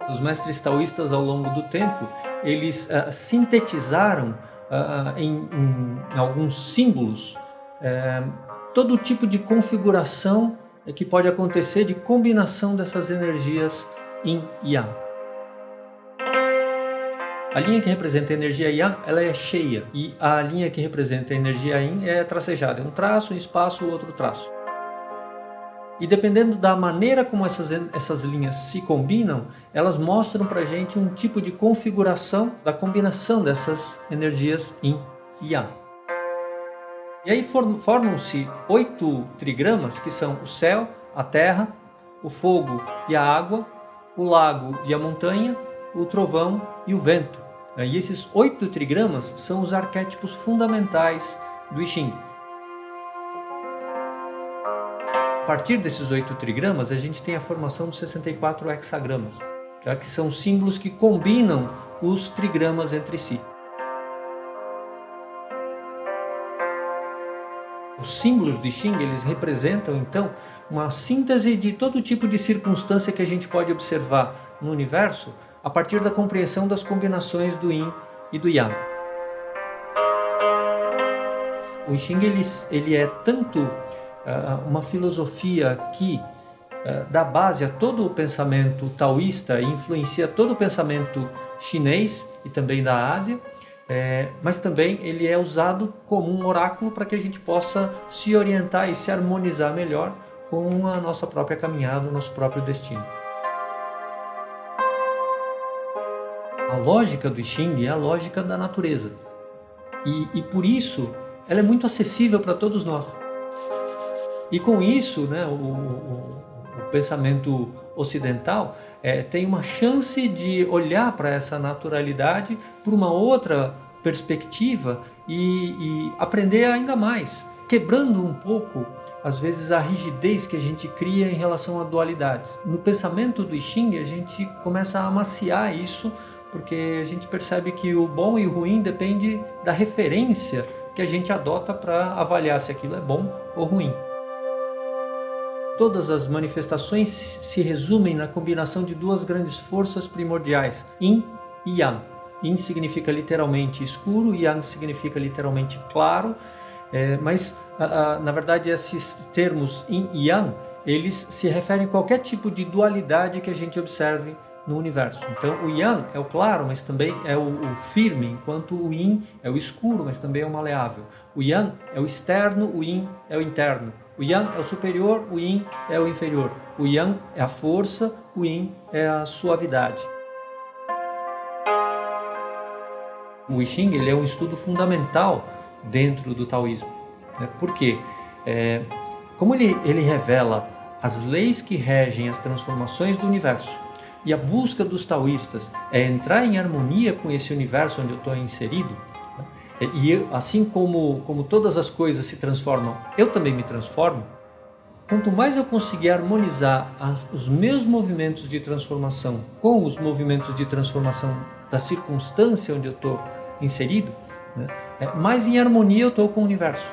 Os mestres taoístas, ao longo do tempo, eles sintetizaram em alguns símbolos todo tipo de configuração que pode acontecer de combinação dessas energias Yin e Yang. A linha que representa a energia Yang, ela é cheia, e a linha que representa a energia Yin é tracejada, é um traço, um espaço, outro traço. E dependendo da maneira como essas linhas se combinam, elas mostram para a gente um tipo de configuração da combinação dessas energias Yin e Yang. E aí formam-se 8 trigramas, que são o céu, a terra, o fogo e a água, o lago e a montanha, o trovão e o vento. E esses 8 trigramas são os arquétipos fundamentais do I Ching. A partir desses 8 trigramas, a gente tem a formação dos 64 hexagramas, que são símbolos que combinam os trigramas entre si. Os símbolos do I Ching, eles representam, então, uma síntese de todo tipo de circunstância que a gente pode observar no universo a partir da compreensão das combinações do Yin e do Yang. O I Ching ele é tanto uma filosofia que dá base a todo o pensamento taoísta e influencia todo o pensamento chinês e também da Ásia, mas também ele é usado como um oráculo para que a gente possa se orientar e se harmonizar melhor com a nossa própria caminhada, o nosso próprio destino. A lógica do I Ching é a lógica da natureza e por isso ela é muito acessível para todos nós. E com isso, né, o pensamento ocidental tem uma chance de olhar para essa naturalidade por uma outra perspectiva e aprender ainda mais, quebrando um pouco, às vezes, a rigidez que a gente cria em relação a dualidades. No pensamento do I Ching, a gente começa a amaciar isso, porque a gente percebe que o bom e o ruim depende da referência que a gente adota para avaliar se aquilo é bom ou ruim. Todas as manifestações se resumem na combinação de duas grandes forças primordiais, Yin e Yang. Yin significa literalmente escuro, Yang significa literalmente claro, mas na verdade esses termos Yin e Yang, eles se referem a qualquer tipo de dualidade que a gente observe no universo. Então o Yang é o claro, mas também é o firme, enquanto o Yin é o escuro, mas também é o maleável. O Yang é o externo, o Yin é o interno. O Yang é o superior, o Yin é o inferior. O Yang é a força, o Yin é a suavidade. O I Ching ele é um estudo fundamental dentro do taoísmo. Por quê? Como ele revela as leis que regem as transformações do universo, e a busca dos taoístas é entrar em harmonia com esse universo onde eu estou inserido, e assim como todas as coisas se transformam, eu também me transformo. Quanto mais eu conseguir harmonizar os meus movimentos de transformação com os movimentos de transformação da circunstância onde eu estou inserido, mais em harmonia eu estou com o universo.